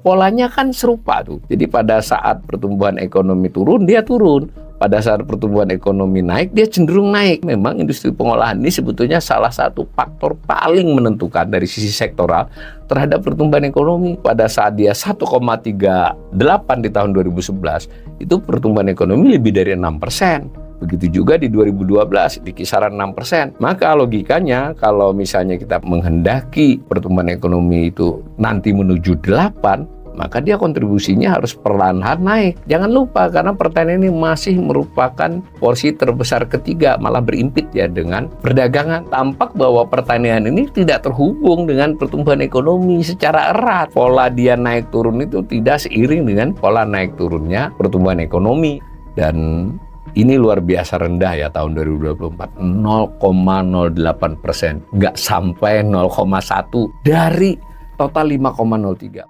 polanya kan serupa tuh. Jadi pada saat pertumbuhan ekonomi turun, dia turun. Pada saat pertumbuhan ekonomi naik, dia cenderung naik. Memang industri pengolahan ini sebetulnya salah satu faktor paling menentukan dari sisi sektoral terhadap pertumbuhan ekonomi. Pada saat dia 1,38 di tahun 2011, itu pertumbuhan ekonomi lebih dari 6%. Begitu juga di 2012 di kisaran 6%. Maka logikanya kalau misalnya kita menghendaki pertumbuhan ekonomi itu nanti menuju 8, maka dia kontribusinya harus perlahan-lahan naik. Jangan lupa karena pertanian ini masih merupakan porsi terbesar ketiga, malah berimpit ya dengan perdagangan. Tampak bahwa pertanian ini tidak terhubung dengan pertumbuhan ekonomi secara erat. Pola dia naik turun itu tidak seiring dengan pola naik turunnya pertumbuhan ekonomi. Dan ini luar biasa rendah ya tahun 2024, 0,08%, nggak sampai 0,1 dari total 5,03.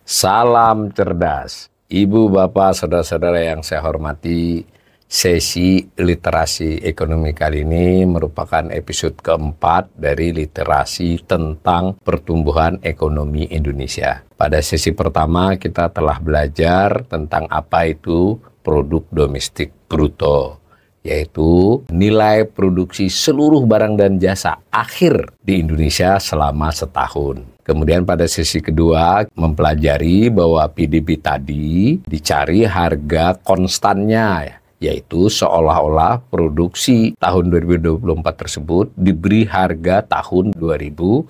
Salam cerdas, Ibu, Bapak, Saudara-saudara yang saya hormati. Sesi literasi ekonomi kali ini merupakan episode keempat dari literasi tentang pertumbuhan ekonomi Indonesia. Pada sesi pertama kita telah belajar tentang apa itu produk domestik bruto, yaitu nilai produksi seluruh barang dan jasa akhir di Indonesia selama setahun. Kemudian pada sesi kedua mempelajari bahwa PDB tadi dicari harga konstannya, yaitu seolah-olah produksi tahun 2024 tersebut diberi harga tahun 2010.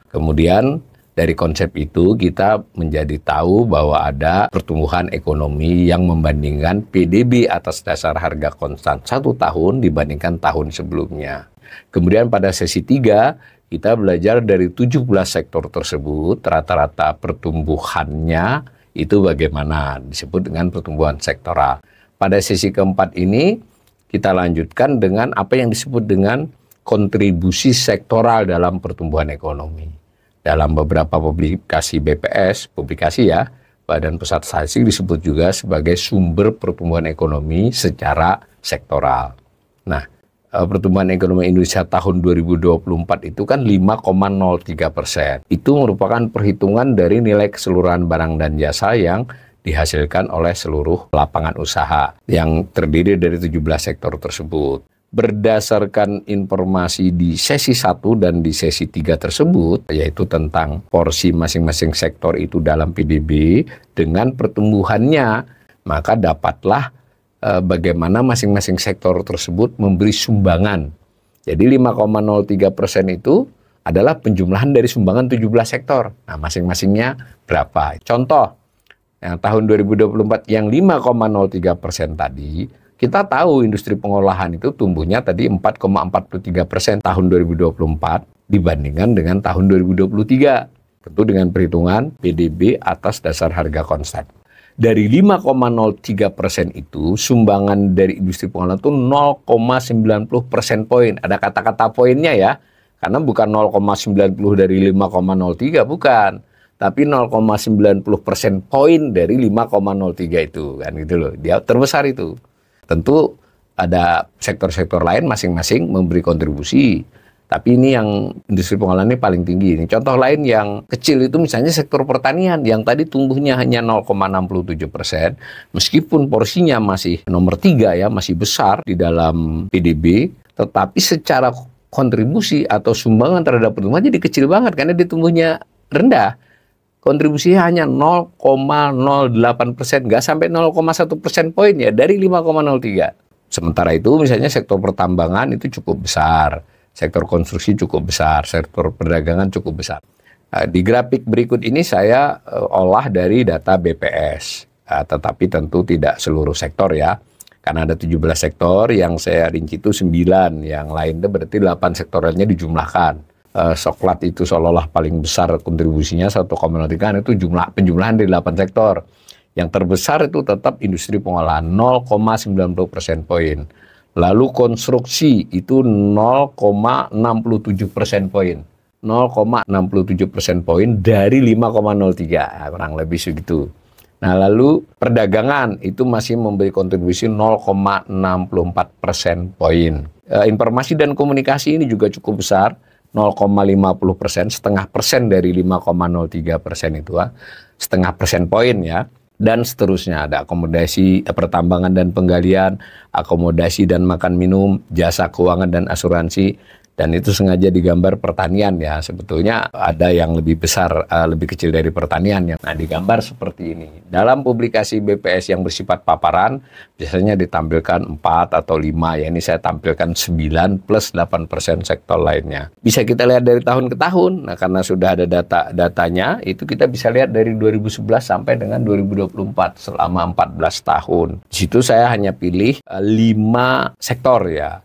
Kemudian dari konsep itu kita menjadi tahu bahwa ada pertumbuhan ekonomi yang membandingkan PDB atas dasar harga konstan 1 tahun dibandingkan tahun sebelumnya. Kemudian pada sesi 3 kita belajar dari 17 sektor tersebut rata-rata pertumbuhannya itu bagaimana, disebut dengan pertumbuhan sektoral. Pada sesi keempat ini kita lanjutkan dengan apa yang disebut dengan kontribusi sektoral dalam pertumbuhan ekonomi. Dalam beberapa publikasi BPS, Badan Pusat Statistik disebut juga sebagai sumber pertumbuhan ekonomi secara sektoral. Nah, pertumbuhan ekonomi Indonesia tahun 2024 itu kan 5,03%. Itu merupakan perhitungan dari nilai keseluruhan barang dan jasa yang dihasilkan oleh seluruh lapangan usaha yang terdiri dari 17 sektor tersebut. Berdasarkan informasi di sesi 1 dan di sesi 3 tersebut, yaitu tentang porsi masing-masing sektor itu dalam PDB dengan pertumbuhannya, maka dapatlah bagaimana masing-masing sektor tersebut memberi sumbangan. Jadi 5,03% itu adalah penjumlahan dari sumbangan 17 sektor. Nah, masing-masingnya berapa? Contoh, yang tahun 2024 yang 5,03% tadi, kita tahu industri pengolahan itu tumbuhnya tadi 4,43% tahun 2024 dibandingkan dengan tahun 2023. Tentu dengan perhitungan PDB atas dasar harga konstan. Dari 5,03% itu, sumbangan dari industri pengolahan itu 0,90% poin. Ada kata-kata poinnya ya, karena bukan 0,90 dari 5,03, bukan. Tapi 0,90% poin dari 5,03 itu, kan gitu loh. Dia terbesar itu. Tentu ada sektor-sektor lain masing-masing memberi kontribusi. Tapi ini yang industri pengolahan ini paling tinggi. Ini contoh lain yang kecil itu misalnya sektor pertanian yang tadi tumbuhnya hanya 0,67%. Meskipun porsinya masih nomor 3 ya, masih besar di dalam PDB. Tetapi secara kontribusi atau sumbangan terhadap pertumbuhan jadi kecil banget karena dia tumbuhnya rendah. Kontribusinya hanya 0,08%, nggak sampai 0,1% poin ya, dari 5,03. Sementara itu misalnya sektor pertambangan itu cukup besar, sektor konstruksi cukup besar, sektor perdagangan cukup besar. Di grafik berikut ini saya olah dari data BPS, tetapi tentu tidak seluruh sektor ya, karena ada 17 sektor, yang saya rinci itu 9, yang lain itu berarti 8 sektornya dijumlahkan. Soklat itu seolah-olah paling besar kontribusinya 1,03, itu penjumlahan dari 8 sektor. Yang terbesar itu tetap industri pengolahan 0,90% poin. Lalu konstruksi itu 0,67% poin. 0,67% poin dari 5,03, kurang lebih segitu. Nah, lalu perdagangan itu masih memberi kontribusi 0,64% poin. Informasi dan komunikasi ini juga cukup besar, 0,50%, setengah persen dari 5,03% itu, setengah persen poin ya. Dan seterusnya, ada akomodasi, pertambangan dan penggalian, akomodasi dan makan minum, jasa keuangan dan asuransi. Dan itu sengaja digambar pertanian ya, sebetulnya ada yang lebih besar, lebih kecil dari pertanian ya. Nah, digambar seperti ini. Dalam publikasi BPS yang bersifat paparan, biasanya ditampilkan 4 atau 5, ya ini saya tampilkan 9 plus 8% sektor lainnya. Bisa kita lihat dari tahun ke tahun, nah karena sudah ada datanya, itu kita bisa lihat dari 2011 sampai dengan 2024, selama 14 tahun. Di situ saya hanya pilih 5 sektor ya.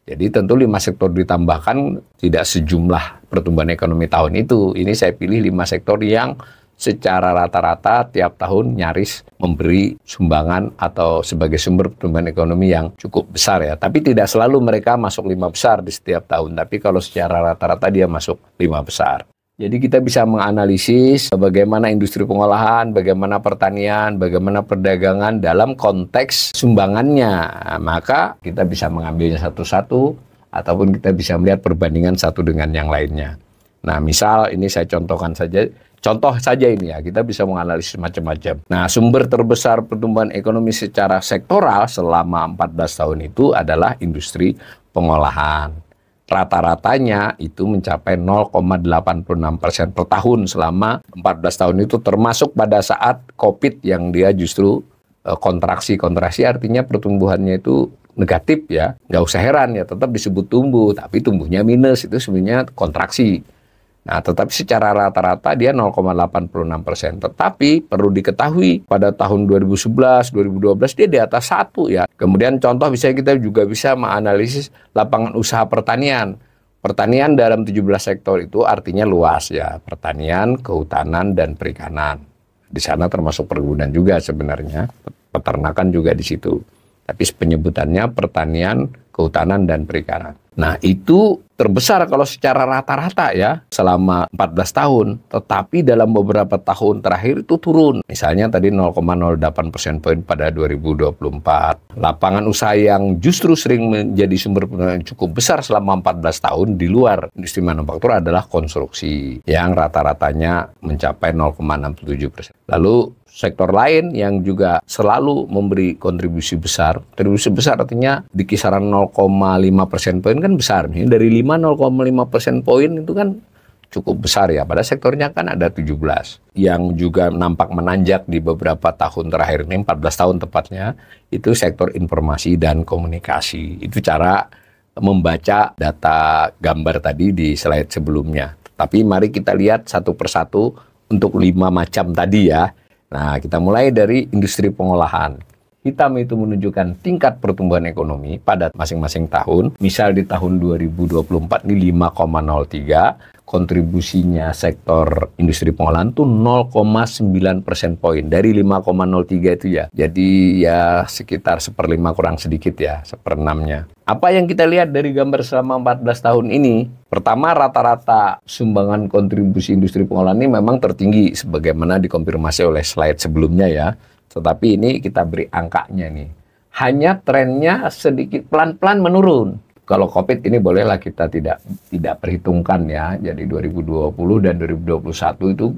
Jadi tentu 5 sektor ditambahkan tidak sejumlah pertumbuhan ekonomi tahun itu. Ini saya pilih 5 sektor yang secara rata-rata tiap tahun nyaris memberi sumbangan atau sebagai sumber pertumbuhan ekonomi yang cukup besar ya. Tapi tidak selalu mereka masuk 5 besar di setiap tahun. Tapi kalau secara rata-rata dia masuk 5 besar. Jadi kita bisa menganalisis bagaimana industri pengolahan, bagaimana pertanian, bagaimana perdagangan dalam konteks sumbangannya. Maka kita bisa mengambilnya satu-satu ataupun kita bisa melihat perbandingan satu dengan yang lainnya. Nah, misal ini saya contoh saja ini ya, kita bisa menganalisis macam-macam. Nah, sumber terbesar pertumbuhan ekonomi secara sektoral selama 14 tahun itu adalah industri pengolahan. Rata-ratanya itu mencapai 0,86% per tahun selama 14 tahun itu, termasuk pada saat COVID yang dia justru kontraksi artinya pertumbuhannya itu negatif ya. Nggak usah heran ya, tetap disebut tumbuh, tapi tumbuhnya minus, itu sebenarnya kontraksi. Nah, tetapi secara rata-rata dia 0,86%. Tetapi perlu diketahui pada tahun 2011, 2012 dia di atas 1 ya. Kemudian contoh kita juga bisa menganalisis lapangan usaha pertanian. Pertanian dalam 17 sektor itu artinya luas ya. Pertanian, kehutanan, dan perikanan. Di sana termasuk perkebunan juga sebenarnya. Peternakan juga di situ. Tapi penyebutannya pertanian, kehutanan, dan perikanan. Nah, itu terbesar kalau secara rata-rata ya selama 14 tahun. Tetapi dalam beberapa tahun terakhir itu turun. Misalnya tadi 0,08% poin pada 2024. Lapangan usaha yang justru sering menjadi sumber pendanaan cukup besar selama 14 tahun di luar industri manufaktur adalah konstruksi yang rata-ratanya mencapai 0,67%. Lalu sektor lain yang juga selalu memberi kontribusi besar artinya di kisaran 0,5% poin kan besar. Dari 0,5% poin itu kan cukup besar ya. Pada sektornya kan ada 17. Yang juga nampak menanjak di beberapa tahun terakhir ini, 14 tahun tepatnya, itu sektor informasi dan komunikasi. Itu cara membaca data gambar tadi di slide sebelumnya. Tapi mari kita lihat satu persatu untuk 5 macam tadi ya. Nah, kita mulai dari industri pengolahan. Hitam itu menunjukkan tingkat pertumbuhan ekonomi pada masing-masing tahun. Misal di tahun 2024 ini 5,03, kontribusinya sektor industri pengolahan itu 0,9% poin dari 5,03 itu ya. Jadi ya sekitar 1/5 kurang sedikit ya, 1/6-nya. Apa yang kita lihat dari gambar selama 14 tahun ini? Pertama, rata-rata sumbangan kontribusi industri pengolahan ini memang tertinggi sebagaimana dikonfirmasi oleh slide sebelumnya ya. Tetapi ini kita beri angkanya nih. Hanya trennya sedikit pelan-pelan menurun. Kalau COVID ini bolehlah kita tidak perhitungkan ya. Jadi 2020 dan 2021 itu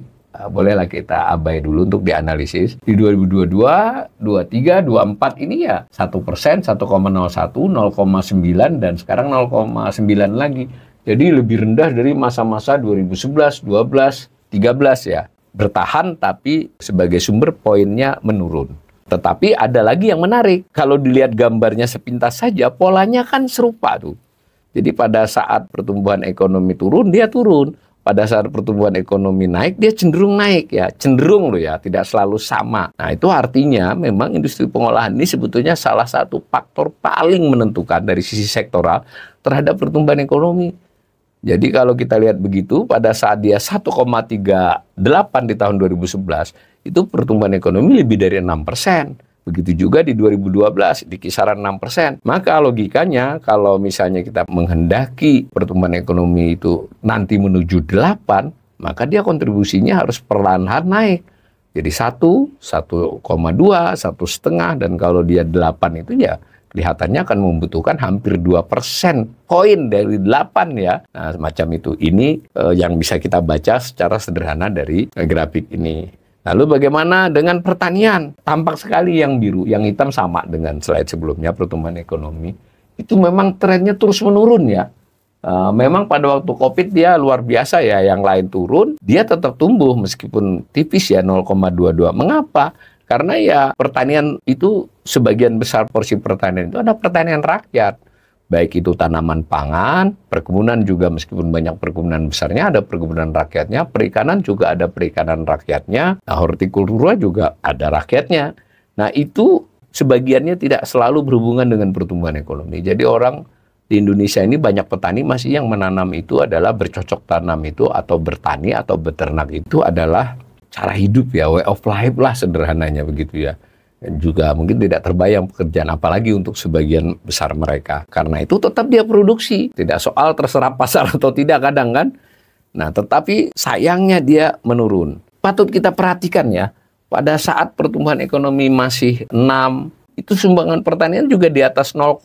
bolehlah kita abai dulu untuk dianalisis. Di 2022, 23, 24 ini ya 1%, 1,01, 0,9 dan sekarang 0,9 lagi. Jadi lebih rendah dari masa-masa 2011, 12, 13 ya. Bertahan tapi sebagai sumber poinnya menurun. Tetapi ada lagi yang menarik. Kalau dilihat gambarnya sepintas saja, polanya kan serupa tuh. Jadi pada saat pertumbuhan ekonomi turun, dia turun. Pada saat pertumbuhan ekonomi naik, dia cenderung naik ya. Cenderung loh ya, tidak selalu sama. Nah, itu artinya memang industri pengolahan ini sebetulnya salah satu faktor paling menentukan dari sisi sektoral terhadap pertumbuhan ekonomi. Jadi kalau kita lihat begitu, pada saat dia 1,38 di tahun 2011, itu pertumbuhan ekonomi lebih dari 6%. Begitu juga di 2012, di kisaran 6%. Maka logikanya, kalau misalnya kita menghendaki pertumbuhan ekonomi itu nanti menuju 8, maka dia kontribusinya harus perlahan-lahan naik. Jadi 1,2, 1,5, dan kalau dia 8 itu ya kelihatannya akan membutuhkan hampir 2% poin dari 8 ya. Nah, semacam itu. Ini yang bisa kita baca secara sederhana dari grafik ini. Lalu bagaimana dengan pertanian? Tampak sekali yang biru, yang hitam sama dengan slide sebelumnya, pertumbuhan ekonomi. Itu memang trennya terus menurun ya. Memang pada waktu COVID dia luar biasa ya, yang lain turun, dia tetap tumbuh meskipun tipis ya 0,22. Mengapa? Karena ya pertanian itu sebagian besar porsi pertanian itu ada pertanian rakyat. Baik itu tanaman pangan, perkebunan juga meskipun banyak perkebunan besarnya ada perkebunan rakyatnya, perikanan juga ada perikanan rakyatnya, nah hortikultura juga ada rakyatnya. Nah itu sebagiannya tidak selalu berhubungan dengan pertumbuhan ekonomi. Jadi orang di Indonesia ini banyak petani masih yang menanam itu adalah bercocok tanam itu atau bertani atau beternak itu adalah cara hidup ya, way of life lah sederhananya begitu ya. Dan juga mungkin tidak terbayang pekerjaan apalagi untuk sebagian besar mereka. Karena itu tetap dia produksi, tidak soal terserap pasar atau tidak kadang kan. Nah tetapi sayangnya dia menurun. Patut kita perhatikan ya, pada saat pertumbuhan ekonomi masih 6, itu sumbangan pertanian juga di atas 0,5%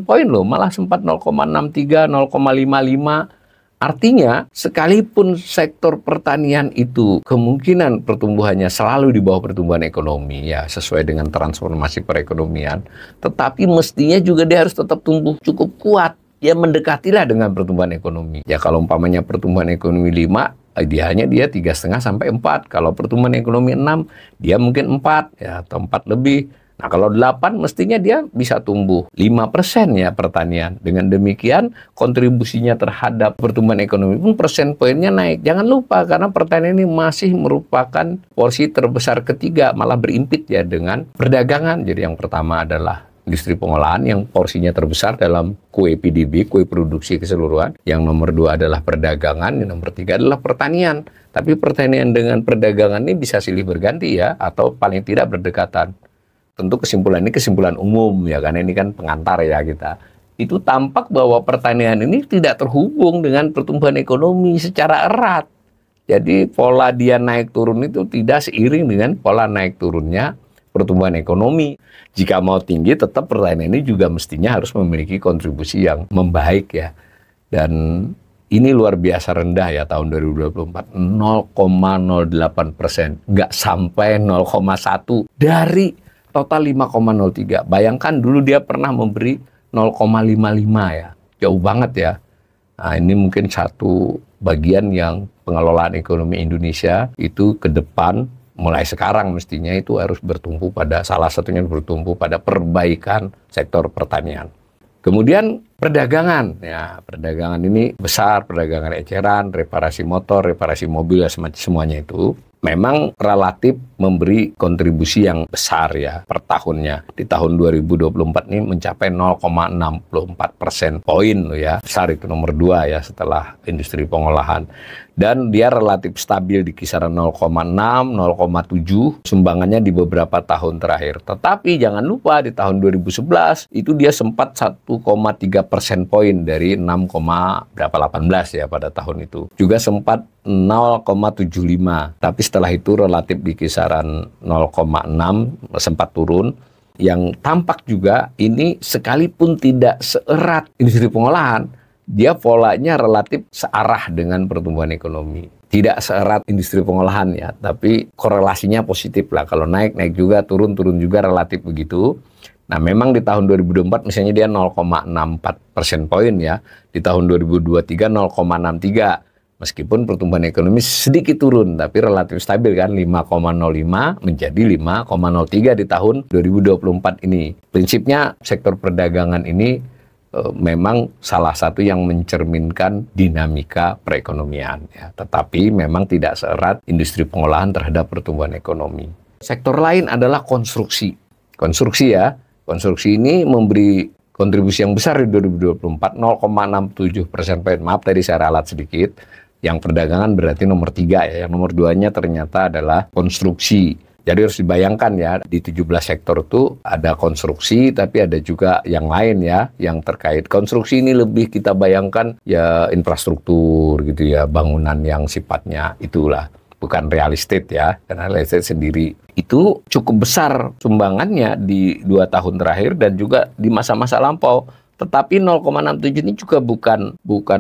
poin loh, malah sempat 0,63, 0,55. Artinya, sekalipun sektor pertanian itu kemungkinan pertumbuhannya selalu di bawah pertumbuhan ekonomi, ya sesuai dengan transformasi perekonomian, tetapi mestinya juga dia harus tetap tumbuh cukup kuat, ya mendekatilah dengan pertumbuhan ekonomi. Ya kalau umpamanya pertumbuhan ekonomi 5, idealnya dia 3,5 sampai 4. Kalau pertumbuhan ekonomi 6, dia mungkin 4 ya atau 4 lebih. Nah, kalau 8 mestinya dia bisa tumbuh 5% ya pertanian. Dengan demikian, kontribusinya terhadap pertumbuhan ekonomi pun persen poinnya naik. Jangan lupa, karena pertanian ini masih merupakan porsi terbesar ketiga, malah berimpit ya dengan perdagangan. Jadi yang pertama adalah industri pengolahan yang porsinya terbesar dalam kue PDB, kue produksi keseluruhan. Yang nomor 2 adalah perdagangan, yang nomor 3 adalah pertanian. Tapi pertanian dengan perdagangan ini bisa silih berganti ya, atau paling tidak berdekatan. Tentu kesimpulan ini kesimpulan umum ya, karena ini kan pengantar ya kita. Itu tampak bahwa pertanian ini tidak terhubung dengan pertumbuhan ekonomi secara erat. Jadi pola dia naik turun itu tidak seiring dengan pola naik turunnya pertumbuhan ekonomi. Jika mau tinggi, tetap pertanian ini juga mestinya harus memiliki kontribusi yang membaik ya. Dan ini luar biasa rendah ya tahun 2024, 0,08%, nggak sampai 0,1 dari total 5,03. Bayangkan dulu dia pernah memberi 0,55 ya. Jauh banget ya. Nah, ini mungkin satu bagian yang pengelolaan ekonomi Indonesia itu ke depan, mulai sekarang mestinya itu harus bertumpu pada, salah satunya bertumpu pada perbaikan sektor pertanian. Kemudian perdagangan. Ya, perdagangan ini besar, perdagangan eceran, reparasi motor, reparasi mobil, ya semuanya itu memang relatif memberi kontribusi yang besar ya per tahunnya. Di tahun 2024 ini mencapai 0,64% poin loh ya. Besar itu nomor 2 ya setelah industri pengolahan. Dan dia relatif stabil di kisaran 0,6, 0,7 sumbangannya di beberapa tahun terakhir. Tetapi jangan lupa di tahun 2011 itu dia sempat 1,3% poin dari 6,18 ya pada tahun itu. Juga sempat 0,75. Tapi setelah itu relatif di kisaran 0,6 sempat turun. Yang tampak juga ini sekalipun tidak seerat industri pengolahan, dia polanya relatif searah dengan pertumbuhan ekonomi. Tidak seerat industri pengolahan ya, tapi korelasinya positif lah. Kalau naik juga, turun juga relatif begitu. Nah memang di tahun 2024 misalnya dia 0,64% poin ya. Di tahun 2023 0,63. Meskipun pertumbuhan ekonomi sedikit turun, tapi relatif stabil kan, 5,05 menjadi 5,03 di tahun 2024 ini. Prinsipnya sektor perdagangan ini memang salah satu yang mencerminkan dinamika perekonomian. Ya. Tetapi memang tidak seerat industri pengolahan terhadap pertumbuhan ekonomi. Sektor lain adalah konstruksi. Konstruksi ya, konstruksi ini memberi kontribusi yang besar di 2024, 0,67% poin. Maaf tadi saya ralat sedikit. Yang perdagangan berarti nomor 3 ya. Yang nomor 2-nya ternyata adalah konstruksi. Jadi harus dibayangkan ya, di 17 sektor itu ada konstruksi, tapi ada juga yang lain ya, yang terkait. Konstruksi ini lebih kita bayangkan ya infrastruktur gitu ya, bangunan yang sifatnya itulah, bukan real estate ya, karena real estate sendiri itu cukup besar sumbangannya di 2 tahun terakhir dan juga di masa-masa lampau. Tetapi 0,67 ini juga bukan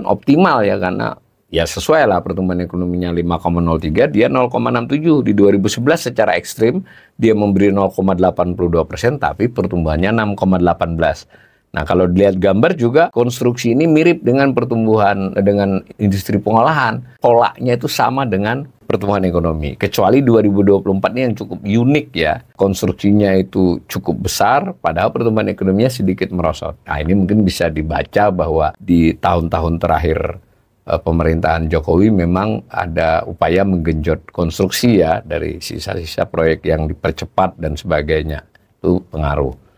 optimal ya, karena ya sesuai lah pertumbuhan ekonominya 5,03, dia 0,67. Di 2011 secara ekstrim dia memberi 0,82%, tapi pertumbuhannya 6,18. Nah, kalau dilihat gambar juga konstruksi ini mirip dengan pertumbuhan dengan industri pengolahan. Polanya itu sama dengan pertumbuhan ekonomi. Kecuali 2024 ini yang cukup unik ya. Konstruksinya itu cukup besar, padahal pertumbuhan ekonominya sedikit merosot. Nah, ini mungkin bisa dibaca bahwa di tahun-tahun terakhir pemerintahan Jokowi memang ada upaya menggenjot konstruksi ya, dari sisa-sisa proyek yang dipercepat dan sebagainya. Itu pengaruh.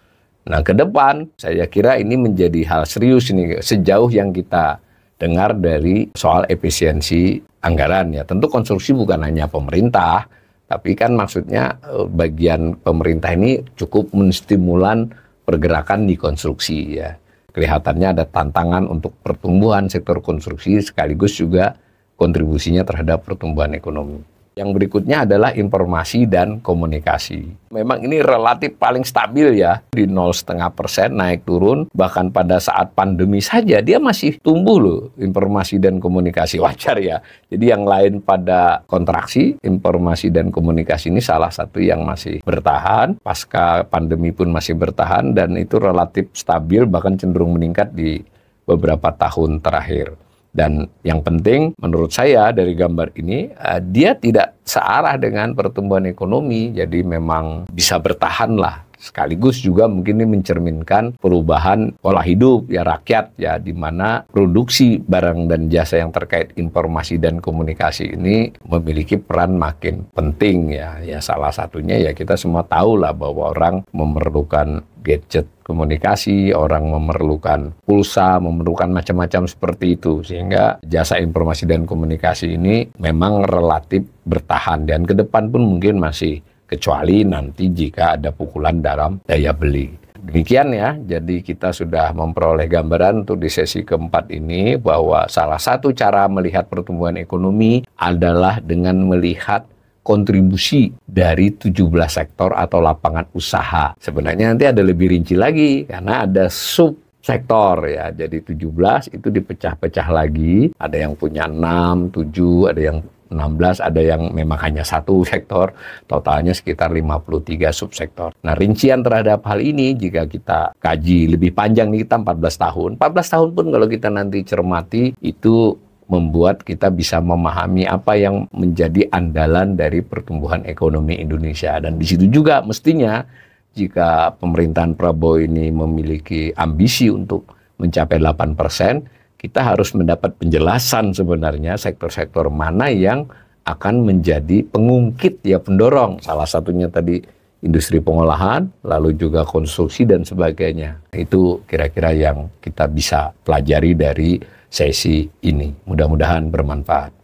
Nah, ke depan saya kira ini menjadi hal serius ini sejauh yang kita dengar dari soal efisiensi anggaran ya. Tentu konstruksi bukan hanya pemerintah, tapi kan maksudnya bagian pemerintah ini cukup menstimulan pergerakan di konstruksi ya. Kelihatannya ada tantangan untuk pertumbuhan sektor konstruksi sekaligus juga kontribusinya terhadap pertumbuhan ekonomi. Yang berikutnya adalah informasi dan komunikasi. Memang ini relatif paling stabil ya, di 0,5% naik turun, bahkan pada saat pandemi saja dia masih tumbuh loh, informasi dan komunikasi, wajar ya. Jadi yang lain pada kontraksi, informasi dan komunikasi ini salah satu yang masih bertahan, pasca pandemi pun masih bertahan, dan itu relatif stabil bahkan cenderung meningkat di beberapa tahun terakhir. Dan yang penting menurut saya dari gambar ini, dia tidak searah dengan pertumbuhan ekonomi, jadi memang bisa bertahan lah. Sekaligus juga mungkin ini mencerminkan perubahan pola hidup ya rakyat ya, di mana produksi barang dan jasa yang terkait informasi dan komunikasi ini memiliki peran makin penting ya. Ya salah satunya ya kita semua tahu lah bahwa orang memerlukan gadget komunikasi, orang memerlukan pulsa, memerlukan macam-macam seperti itu, sehingga jasa informasi dan komunikasi ini memang relatif bertahan dan ke depan pun mungkin masih, kecuali nanti jika ada pukulan dalam daya beli. Demikian ya, jadi kita sudah memperoleh gambaran untuk di sesi keempat ini bahwa salah satu cara melihat pertumbuhan ekonomi adalah dengan melihat kontribusi dari 17 sektor atau lapangan usaha. Sebenarnya nanti ada lebih rinci lagi karena ada subsektor ya. Jadi 17 itu dipecah-pecah lagi, ada yang punya 6, 7, ada yang 16, ada yang memang hanya satu sektor, totalnya sekitar 53 subsektor. Nah, rincian terhadap hal ini jika kita kaji lebih panjang nih, kita 14 tahun. 14 tahun pun kalau kita nanti cermati, itu membuat kita bisa memahami apa yang menjadi andalan dari pertumbuhan ekonomi Indonesia. Dan di situ juga mestinya jika pemerintahan Prabowo ini memiliki ambisi untuk mencapai 8%, kita harus mendapat penjelasan sebenarnya sektor-sektor mana yang akan menjadi pengungkit ya, pendorong. Salah satunya tadi industri pengolahan, lalu juga konstruksi dan sebagainya. Itu kira-kira yang kita bisa pelajari dari sesi ini. Mudah-mudahan bermanfaat.